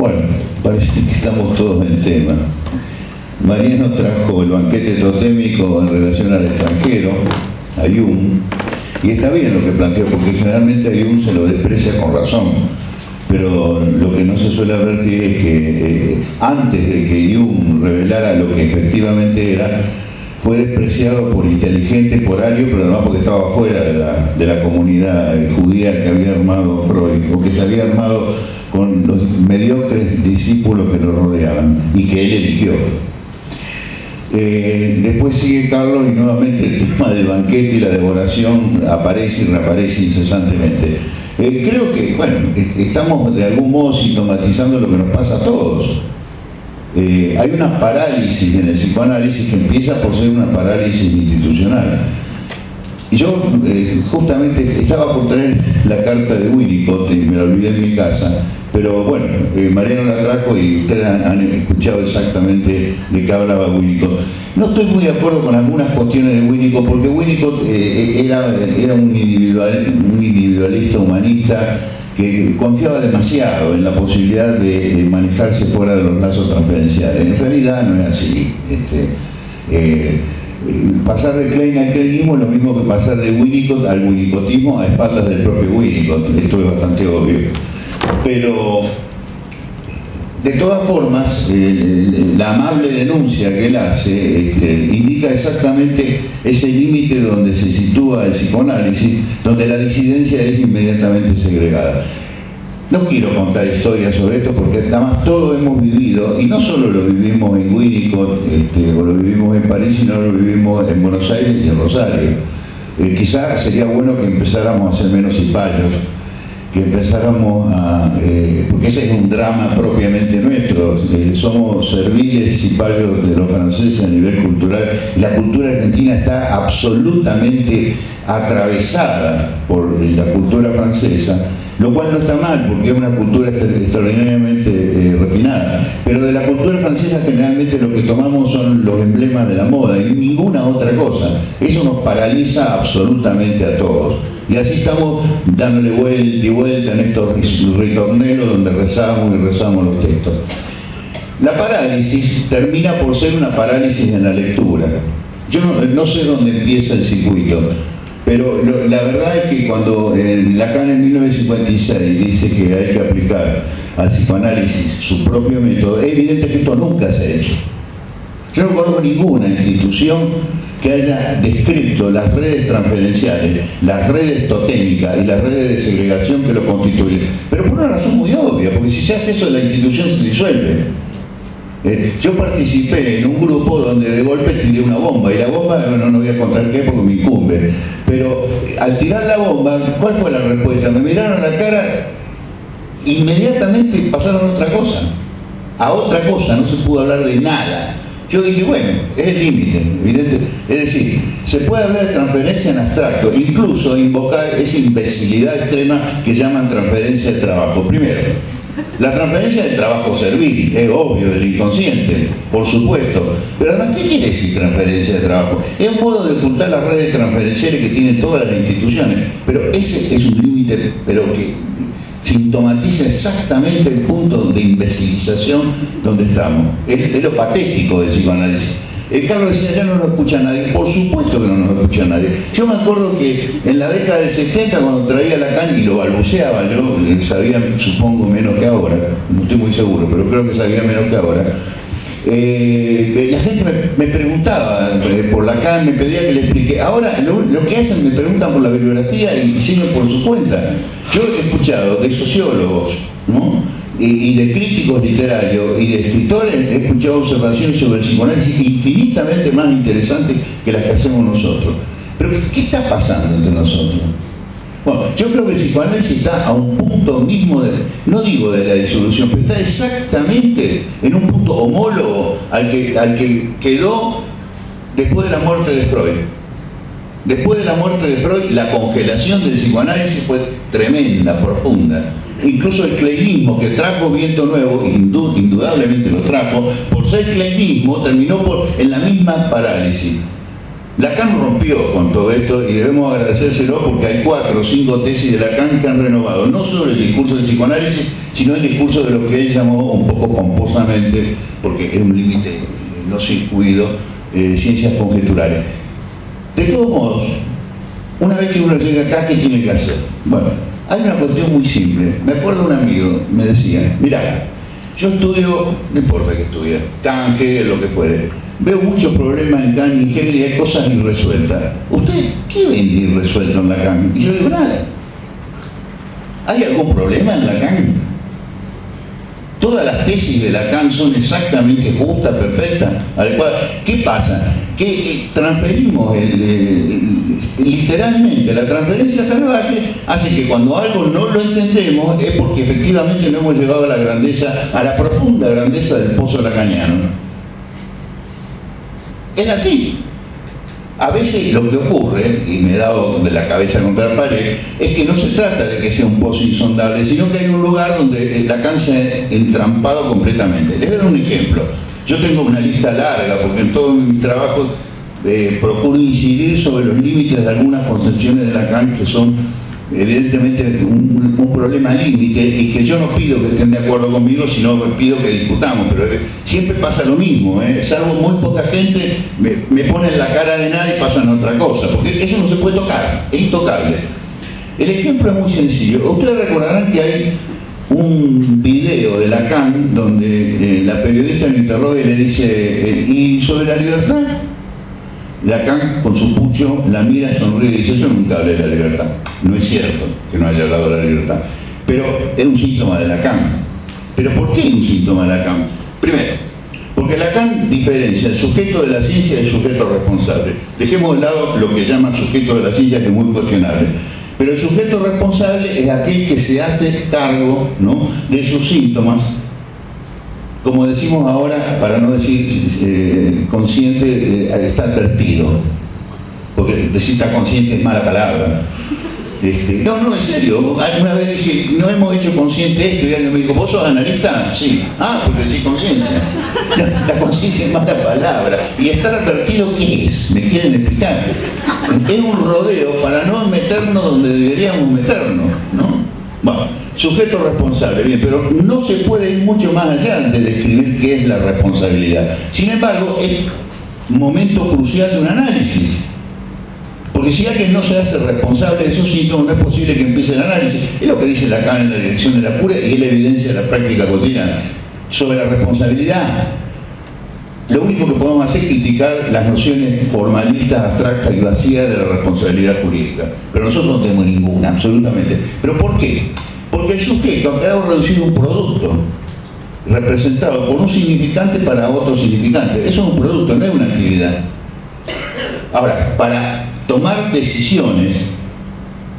Bueno, parece que estamos todos en tema. Mariano trajo el banquete totémico en relación al extranjero, a Jung, y está bien lo que planteó, porque generalmente a Jung se lo desprecia con razón, pero lo que no se suele advertir es que antes de que Jung revelara lo que efectivamente era, fue despreciado por inteligente, por Ario, pero además porque estaba fuera de la comunidad judía que había armado Freud, o que se había armado con los mediocres discípulos que lo rodeaban y que él eligió. Después sigue Carlos y nuevamente el tema del banquete y la devoración aparece y reaparece incesantemente. Creo que, bueno, estamos de algún modo sintomatizando lo que nos pasa a todos. Hay una parálisis en el psicoanálisis que empieza por ser una parálisis institucional. Y yo justamente estaba por traer la carta de Winnicott y me la olvidé en mi casa, pero bueno, Mariano la trajo y ustedes han escuchado exactamente de qué hablaba Winnicott. No estoy muy de acuerdo con algunas cuestiones de Winnicott, porque Winnicott era un individualista humanista que confiaba demasiado en la posibilidad de manejarse fuera de los lazos transferenciales. En realidad no es así. Pasar de Klein al kleinismo es lo mismo que pasar de Winnicott al winnicottismo a espaldas del propio Winnicott. Esto es bastante obvio. Pero, de todas formas, la amable denuncia que él hace indica exactamente ese límite donde se sitúa el psicoanálisis, donde la disidencia es inmediatamente segregada. No quiero contar historias sobre esto porque además todo hemos vivido, y no solo lo vivimos en Winnicott o lo vivimos en París, sino lo vivimos en Buenos Aires y en Rosario. Quizás sería bueno que empezáramos a ser menos cipayos, que empezáramos porque ese es un drama propiamente nuestro. Somos serviles cipayos de los franceses a nivel cultural. La cultura argentina está absolutamente atravesada por la cultura francesa, lo cual no está mal, porque es una cultura extraordinariamente refinada. Pero de la cultura francesa generalmente lo que tomamos son los emblemas de la moda y ninguna otra cosa. Eso nos paraliza absolutamente a todos. Y así estamos dándole vuelta y vuelta en estos ritornelos donde rezamos y rezamos los textos. La parálisis termina por ser una parálisis en la lectura. Yo no sé dónde empieza el circuito, pero la verdad es que cuando Lacan en 1956 dice que hay que aplicar al psicoanálisis su propio método, es evidente que esto nunca se ha hecho. Yo no conozco ninguna institución que haya descrito las redes transferenciales, las redes totémicas y las redes de segregación que lo constituyen. Pero por una razón muy obvia, porque si se hace eso la institución se disuelve. Yo participé en un grupo donde de golpe tiré una bomba, y la bomba, no voy a contar qué porque me incumbe, pero al tirar la bomba, ¿cuál fue la respuesta? Me miraron a la cara, inmediatamente pasaron a otra cosa, no se pudo hablar de nada. Yo dije, bueno, es el límite, evidente. Es decir, se puede hablar de transferencia en abstracto, incluso invocar esa imbecilidad extrema que llaman transferencia de trabajo. Primero, la transferencia del trabajo servil, es obvio, del inconsciente, por supuesto. Pero además, ¿qué quiere decir transferencia de trabajo? Es un modo de ocultar las redes transferenciales que tienen todas las instituciones. Pero ese es un límite, pero que sintomatiza exactamente el punto de imbecilización donde estamos. Es lo patético del psicoanálisis. Carlos decía, ya no nos escucha nadie. Por supuesto que no nos escucha nadie. Yo me acuerdo que en la década del 70, cuando traía Lacan y lo balbuceaba, yo sabía, supongo, menos que ahora, no estoy muy seguro, pero creo que sabía menos que ahora. La gente me preguntaba por Lacan, me pedía que le explique. Ahora lo que hacen, me preguntan por la bibliografía y siguen por su cuenta. Yo he escuchado de sociólogos, ¿no? y de críticos literarios y de escritores, he escuchado observaciones sobre el psicoanálisis infinitamente más interesantes que las que hacemos nosotros. Pero ¿qué está pasando entre nosotros? Bueno, yo creo que el psicoanálisis está a un punto mismo, no digo de la disolución, pero está exactamente en un punto homólogo al que quedó después de la muerte de Freud. Después de la muerte de Freud, la congelación del psicoanálisis fue tremenda, profunda. Incluso el kleinismo, que trajo viento nuevo, indudablemente lo trajo, por ser kleinismo terminó en la misma parálisis. Lacan rompió con todo esto y debemos agradecérselo porque hay 4 o 5 tesis de Lacan que han renovado no solo el discurso del psicoanálisis, sino el discurso de lo que él llamó un poco pomposamente, porque es un límite no circuido, ciencias conjeturales. De todos modos, una vez que uno llega acá, ¿qué tiene que hacer? Bueno, hay una cuestión muy simple. Me acuerdo un amigo, me decía, mirá, yo estudio, no importa que estudie, Kant, Hegel, lo que fuere, veo muchos problemas en Kant y Hegel y hay cosas irresueltas. ¿Usted qué ven de irresuelto en Lacan? Y yo digo, nada. ¿Hay algún problema en Lacan? Todas las tesis de Lacan son exactamente justas, perfectas, adecuadas. ¿Qué pasa? Que transferimos literalmente la transferencia salvaje hace que cuando algo no lo entendemos es porque efectivamente no hemos llegado a la grandeza, a la profunda grandeza del pozo lacaniano. Es así. A veces lo que ocurre, y me he dado de la cabeza contra la pared, es que no se trata de que sea un pozo insondable, sino que hay un lugar donde Lacan se ha entrampado completamente. Les voy a dar un ejemplo. Yo tengo una lista larga, porque en todo mi trabajo procuro incidir sobre los límites de algunas concepciones de Lacan que son evidentemente un problema límite y que yo no pido que estén de acuerdo conmigo, sino pido que discutamos, pero siempre pasa lo mismo, salvo muy poca gente me ponen la cara de nada y pasan a otra cosa, porque eso no se puede tocar, es intocable. El ejemplo es muy sencillo. Ustedes recordarán que hay un video de Lacan donde la periodista lo interroga y le dice, ¿y sobre la libertad? Lacan, con su pucho, la mira, sonríe y dice, yo nunca hablé de la libertad. No es cierto que no haya hablado de la libertad, pero es un síntoma de Lacan. ¿Pero por qué es un síntoma de Lacan? Primero, porque Lacan diferencia el sujeto de la ciencia del sujeto responsable. Dejemos de lado lo que llama sujeto de la ciencia, que es muy cuestionable. Pero el sujeto responsable es aquel que se hace cargo, ¿no?, de sus síntomas, como decimos ahora, para no decir consciente, está advertido, porque decir está consciente es mala palabra. No, en serio, alguna vez dije, no hemos hecho consciente esto, y alguien me dijo, ¿vos sos analista? Sí. Ah, porque decís conciencia. La conciencia es mala palabra. ¿Y estar advertido qué es? ¿Me quieren explicar? Es un rodeo para no meternos donde deberíamos meternos, ¿no? Bueno, sujeto responsable, bien, pero no se puede ir mucho más allá de describir qué es la responsabilidad. Sin embargo, es momento crucial de un análisis. Porque si alguien no se hace responsable de esos síntomas, no es posible que empiece el análisis. Es lo que dice Lacan en la dirección de la cura y es la evidencia de la práctica cotidiana. Sobre la responsabilidad, lo único que podemos hacer es criticar las nociones formalistas, abstractas y vacías de la responsabilidad jurídica. Pero nosotros no tenemos ninguna, absolutamente. ¿Pero por qué? Porque el sujeto ha quedado reducido a un producto, representado por un significante para otro significante. Eso es un producto, no es una actividad. Ahora, para tomar decisiones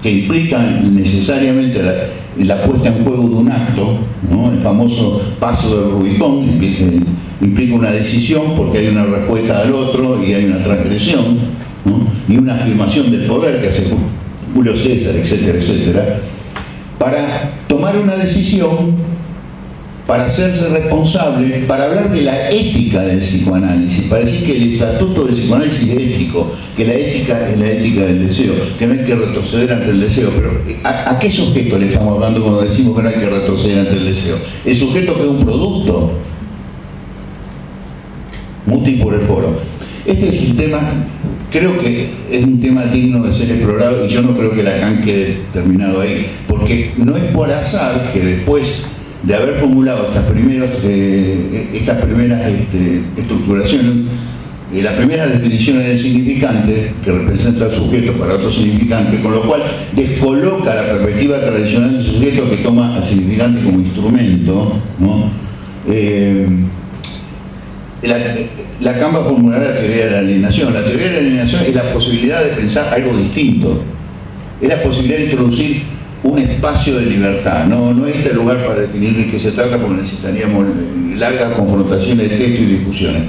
que implican necesariamente la puesta en juego de un acto, ¿no?, el famoso paso del Rubicón, implica una decisión porque hay una respuesta al otro y hay una transgresión, ¿no?, y una afirmación del poder que hace Julio César, etcétera, etcétera. Para tomar una decisión, para hacerse responsable, para hablar de la ética del psicoanálisis, para decir que el estatuto del psicoanálisis es ético, que la ética es la ética del deseo, que no hay que retroceder ante el deseo. Pero ¿a qué sujeto le estamos hablando cuando decimos que no hay que retroceder ante el deseo? El sujeto que es un producto. Muti por el foro. Este es un tema, creo que es un tema digno de ser explorado y yo no creo que Lacan quede terminado ahí, porque no es por azar que después de haber formulado estas primeras estructuraciones, las primeras definiciones del significante, que representa al sujeto para otro significante, con lo cual descoloca la perspectiva tradicional del sujeto que toma al significante como instrumento, ¿no? Lacan va a formular la teoría de la alienación. La teoría de la alienación es la posibilidad de pensar algo distinto, es la posibilidad de introducir un espacio de libertad. No es este lugar para definir de qué se trata, porque necesitaríamos largas confrontaciones de texto y discusiones.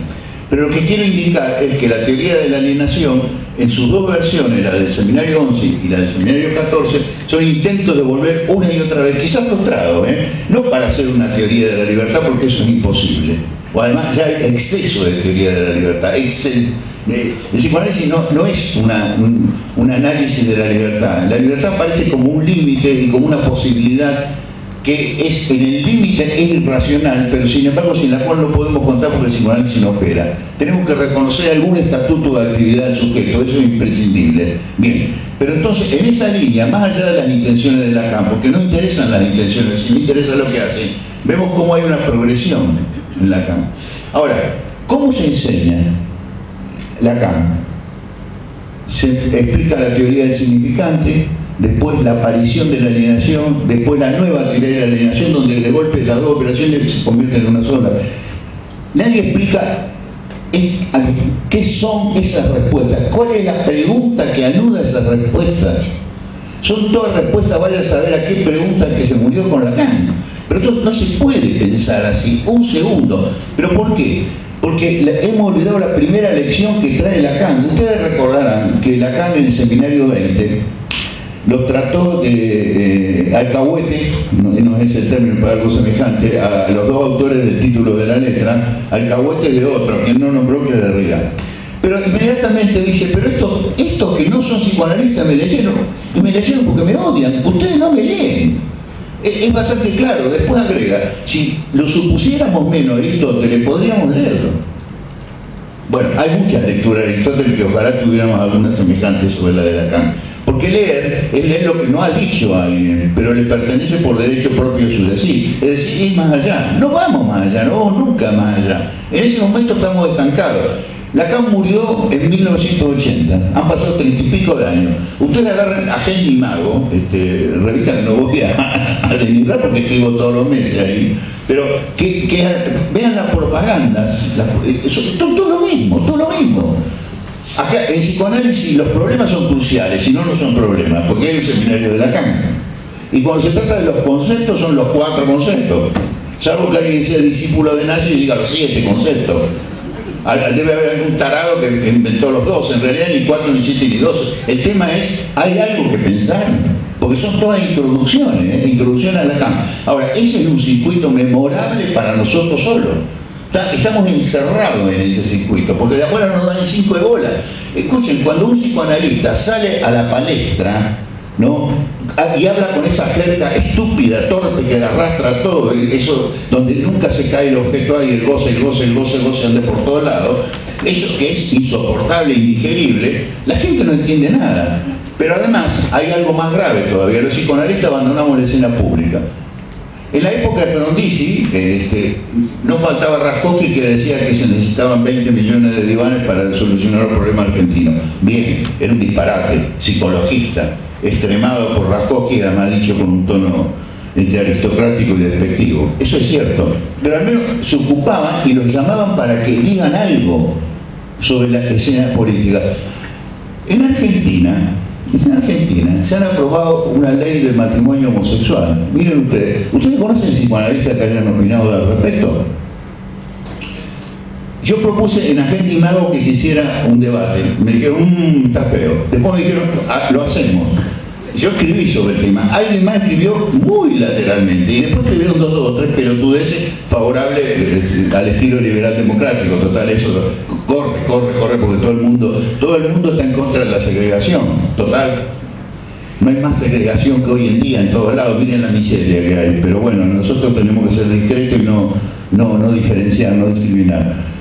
Pero lo que quiero indicar es que la teoría de la alienación, en sus dos versiones, la del seminario 11 y la del seminario 14, son intentos de volver una y otra vez, quizás frustrados, no para hacer una teoría de la libertad, porque eso es imposible. O además ya hay exceso de teoría de la libertad, El psicoanálisis no es un análisis de la libertad. La libertad aparece como un límite y como una posibilidad que es, en el límite es irracional, pero sin embargo sin la cual no podemos contar porque el psicoanálisis no opera. Tenemos que reconocer algún estatuto de actividad del sujeto, eso es imprescindible. Bien, pero entonces en esa línea, más allá de las intenciones de Lacan, porque no interesan las intenciones, sino interesa lo que hace, vemos cómo hay una progresión en Lacan. Ahora, ¿cómo se enseña Lacan? Se explica la teoría del significante, después la aparición de la alienación, después la nueva teoría de la alienación, donde de golpe las dos operaciones se convierten en una sola. Nadie explica qué son esas respuestas, cuál es la pregunta que anuda esas respuestas. Son todas respuestas, vaya a saber a qué pregunta que se murió con Lacan. Pero entonces no se puede pensar así, un segundo. ¿Pero por qué? Porque hemos olvidado la primera lección que trae Lacan. Ustedes recordarán que Lacan en el seminario 20 los trató de alcahuetes, no es el término para algo semejante, a los dos autores del título de la letra, alcahuetes de otro, que no nombró que de Derrida. Pero inmediatamente dice, pero estos que no son psicoanalistas me leyeron porque me odian, ustedes no me leen. Es bastante claro. Después agrega, si lo supusiéramos menos Aristóteles, podríamos leerlo. Bueno, hay muchas lecturas de Aristóteles que ojalá tuviéramos algunas semejantes sobre la de Lacan. Porque leer es leer lo que no ha dicho alguien, pero le pertenece por derecho propio su decir. Es decir, ir más allá. No vamos más allá, no vamos nunca más allá. En ese momento estamos estancados. Lacan murió en 1980, han pasado 30 y pico de años. Ustedes agarran a Henry Mago, revista que no voy a denigrar porque escribo todos los meses ahí, pero que vean las propagandas, todo lo mismo. Acá en psicoanálisis los problemas son cruciales, si no, no son problemas, porque hay un seminario de Lacan. Y cuando se trata de los conceptos, son los 4 conceptos. Salvo que alguien sea discípulo de Nash y diga los 7 conceptos. Debe haber algún tarado que inventó los 2, en realidad ni 4, ni 7, ni 2. El tema es, hay algo que pensar, porque son todas introducciones, introducción a Lacan. Ahora, ese es un circuito memorable para nosotros solos. Estamos encerrados en ese circuito, porque de afuera nos dan 5 de bola. Escuchen, cuando un psicoanalista sale a la palestra, ¿no?, y habla con esa jerga estúpida, torpe, que arrastra todo, eso donde nunca se cae el objeto ahí, el goce anda por todos lados, eso que es insoportable e indigerible, la gente no entiende nada. Pero además hay algo más grave todavía, los psicoanalistas abandonamos la escena pública. En la época de Frondizi, no faltaba Raskowski que decía que se necesitaban 20 millones de divanes para solucionar el problema argentino. Bien, era un disparate, psicologista, extremado por Raskowski, además dicho con un tono aristocrático y despectivo. Eso es cierto, pero al menos se ocupaban y los llamaban para que digan algo sobre la escena política. En Argentina se han aprobado una ley del matrimonio homosexual. Miren ¿ustedes conocen psicoanalistas que hayan opinado al respecto? Yo propuse en Henry Mago que se hiciera un debate. Me dijeron, está feo. Después me dijeron, lo hacemos. Yo escribí sobre el tema. Alguien más escribió muy lateralmente. Y después escribieron 2 o 3 pelotudeces favorables al estilo liberal democrático. Total, eso corre, porque todo el mundo está en contra de la segregación. Total. No hay más segregación que hoy en día en todos lados. Miren la miseria que hay. Pero bueno, nosotros tenemos que ser discretos y no diferenciar, no discriminar.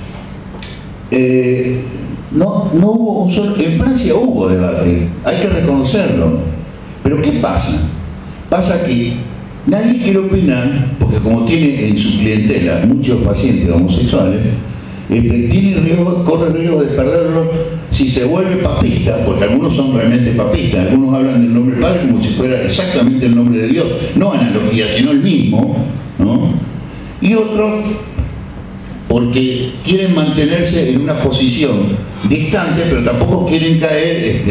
No hubo un solo... En Francia hubo debate, hay que reconocerlo. Pero ¿qué pasa? Pasa que nadie quiere opinar, porque como tiene en su clientela muchos pacientes homosexuales, corre riesgo de perderlo si se vuelve papista, porque algunos son realmente papistas, algunos hablan del nombre del Padre como si fuera exactamente el nombre de Dios, no analogía, sino el mismo, ¿no? Y otros porque quieren mantenerse en una posición distante, pero tampoco quieren caer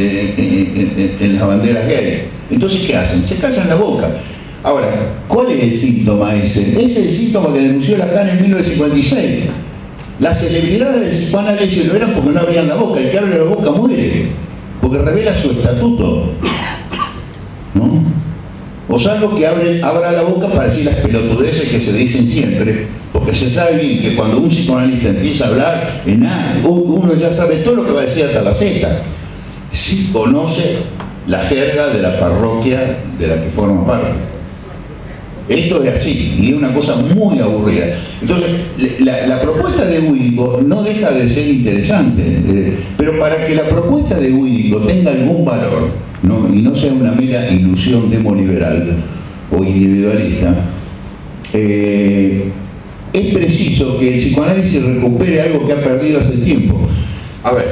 en las banderas gay. Entonces, ¿qué hacen? Se callan la boca. Ahora, ¿cuál es el síntoma ese? Es el síntoma que denunció Lacan en 1956. Las celebridades del psicoanálisis lo eran porque no abrían la boca. El que abre la boca muere, porque revela su estatuto, ¿no? O salvo que abra la boca para decir las pelotudeces que se dicen siempre, porque se sabe bien que cuando un psicoanalista empieza a hablar, uno ya sabe todo lo que va a decir hasta la Z. Si conoce la jerga de la parroquia de la que forma parte. Esto es así, y es una cosa muy aburrida. Entonces, la propuesta de Winnicott no deja de ser interesante, pero para que la propuesta de Winnicott tenga algún valor, ¿no? Y no sea una mera ilusión demoliberal o individualista, es preciso que el psicoanálisis recupere algo que ha perdido hace tiempo. A ver,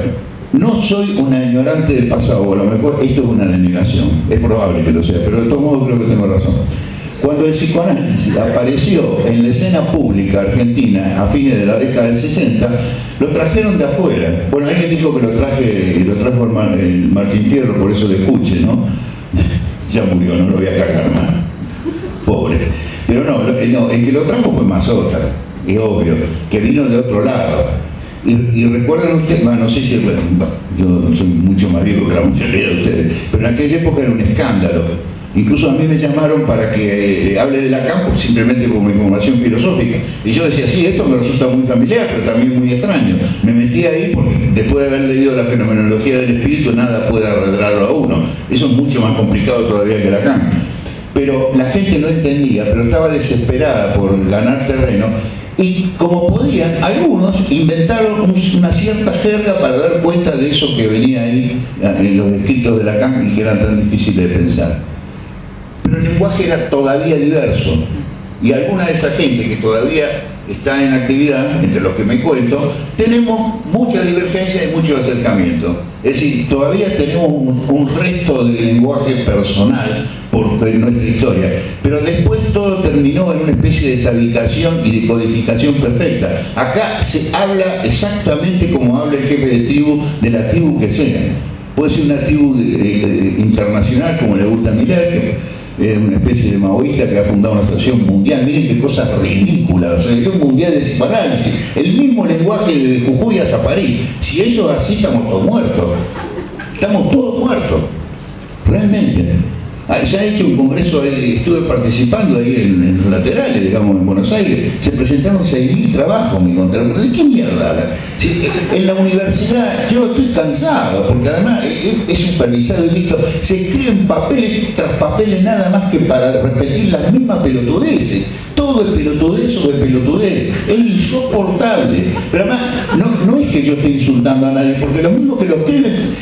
no soy una ignorante del pasado, o a lo mejor esto es una denegación, es probable que lo sea, pero de todos modos creo que tengo razón. Cuando el psicoanálisis apareció en la escena pública argentina a fines de la década del 60, lo trajeron de afuera. Bueno, alguien dijo que lo trajo el Martín Fierro, por eso de escuche, ¿no? Ya murió, no lo voy a cargar más. Pobre. Pero no, el que lo trajo fue Mazota, es obvio, que vino de otro lado. Y recuerdan ustedes, no sé si, bueno, yo soy mucho más viejo que la mayoría de ustedes, pero en aquella época era un escándalo. Incluso a mí me llamaron para que hable de Lacan simplemente como información filosófica. Y yo decía, sí, esto me resulta muy familiar, pero también muy extraño. Me metí ahí porque después de haber leído la fenomenología del espíritu, nada puede arredrarlo a uno. Eso es mucho más complicado todavía que Lacan. Pero la gente no entendía, pero estaba desesperada por ganar terreno. Y como podían, algunos inventaron una cierta jerga para dar cuenta de eso que venía ahí en los escritos de Lacan y que eran tan difíciles de pensar. Pero el lenguaje era todavía diverso, y alguna de esa gente que todavía está en actividad, entre los que me cuento, tenemos mucha divergencia y mucho acercamiento. Es decir, todavía tenemos un resto de lenguaje personal por nuestra historia, pero después todo terminó en una especie de tabicación y de codificación perfecta. Acá se habla exactamente como habla el jefe de tribu, de la tribu que sea. Puede ser una tribu internacional, como le gusta a Miller, una especie de maoísta que ha fundado una asociación mundial. Miren qué cosas ridículas, o sea, es un mundial de psicoanálisis, el mismo lenguaje de Jujuy hasta París. Si eso es así, estamos todos muertos, realmente. Se ha hecho un congreso, estuve participando ahí en los laterales, digamos, en Buenos Aires, se presentaron 6.000 trabajos, me encontraron. ¿De qué mierda hablan? En la universidad yo estoy cansado, porque además es supervisado y visto, se escriben papeles tras papeles nada más que para repetir las mismas pelotudeces. Todo es pelotudez sobre pelotudez, es insoportable. Pero además, no es que yo esté insultando a nadie, porque los mismos que lo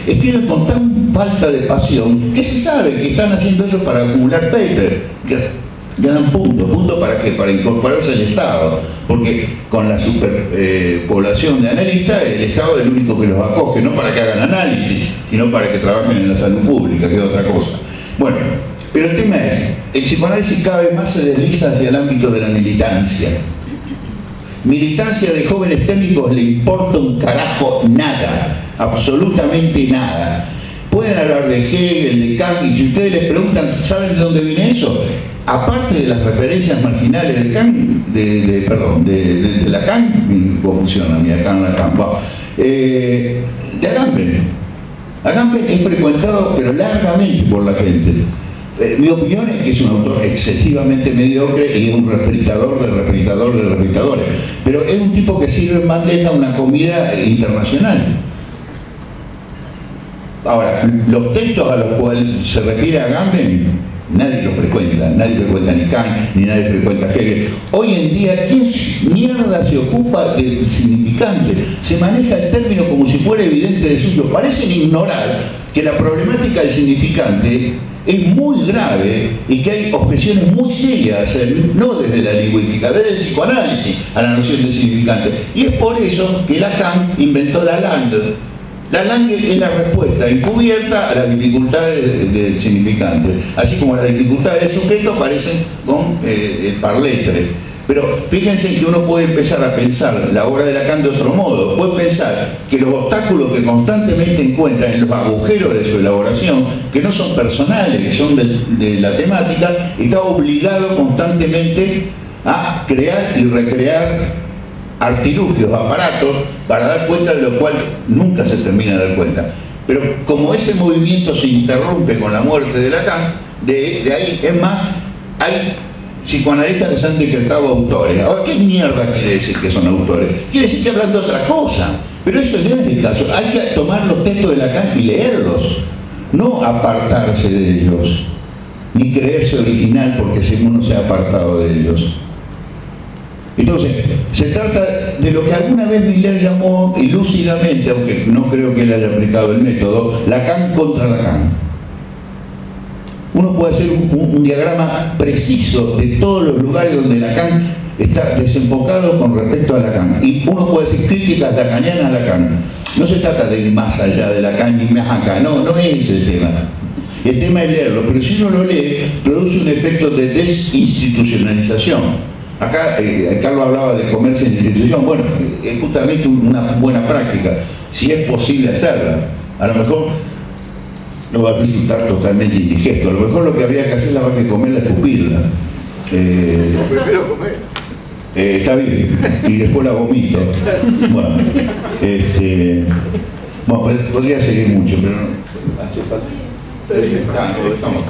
escriben con tan falta de pasión, que se sabe que están haciendo eso para acumular paper, que ganan puntos. ¿Para qué? Para incorporarse al Estado, porque con la superpoblación de analistas, el Estado es el único que los acoge, no para que hagan análisis, sino para que trabajen en la salud pública, que es otra cosa. Bueno, pero el tema es, el psicoanálisis cada vez más se desliza hacia el ámbito de la militancia. Militancia de jóvenes técnicos le importa un carajo nada, absolutamente nada. Pueden hablar de Hegel, de Kant, y si ustedes les preguntan, ¿saben de dónde viene eso? Aparte de las referencias marginales de Kant, de Lacan, ¿cómo funciona? Lacan, de Agamben. Agamben es frecuentado, pero largamente por la gente. Mi opinión es que es un autor excesivamente mediocre y un refritador de refritadores, pero es un tipo que sirve en bandeja una comida internacional. Ahora, los textos a los cuales se refiere Agamben, nadie los frecuenta, ni Kant, ni nadie frecuenta Hegel. Hoy en día, ¿quién mierda se ocupa del significante? Se maneja el término como si fuera evidente de suyo. Parecen ignorar que la problemática del significante es muy grave y que hay objeciones muy serias, no desde la lingüística, desde el psicoanálisis a la noción del significante. Y es por eso que Lacan inventó la langue. La langue es la respuesta encubierta a las dificultades del significante, así como las dificultades del sujeto aparecen con el parletre. Pero fíjense que uno puede empezar a pensar la obra de Lacan de otro modo. Puede pensar que los obstáculos que constantemente encuentra en los agujeros de su elaboración, que no son personales, que son de la temática, está obligado constantemente a crear y recrear artilugios, aparatos, para dar cuenta de lo cual nunca se termina de dar cuenta. Pero como ese movimiento se interrumpe con la muerte de Lacan, De ahí, es más, hay psicoanalistas que se han decretado autores. Ahora, ¿qué mierda quiere decir que son autores? Quiere decir que hablan de otra cosa. Pero eso no es el caso. Hay que tomar los textos de Lacan y leerlos, no apartarse de ellos, ni creerse original porque uno se ha apartado de ellos. Entonces, se trata de lo que alguna vez Miller llamó, y lúcidamente, aunque no creo que él haya aplicado el método, Lacan contra Lacan. Uno puede hacer un diagrama preciso de todos los lugares donde Lacan está desenfocado con respecto a Lacan. Y uno puede hacer críticas lacanianas a Lacan. No se trata de ir más allá de Lacan ni más acá, no es ese el tema. El tema es leerlo, pero si uno lo lee, produce un efecto de desinstitucionalización. Acá Carlos hablaba de comercio en institución. Bueno, es justamente una buena práctica, si es posible hacerla. A lo mejor no va a resultar totalmente indigesto. A lo mejor lo que habría que hacer es la más que comerla, escupirla. Primero comer. Está bien, y después la vomito. Bueno, bueno, podría seguir mucho, pero no hace falta. Lo dejamos.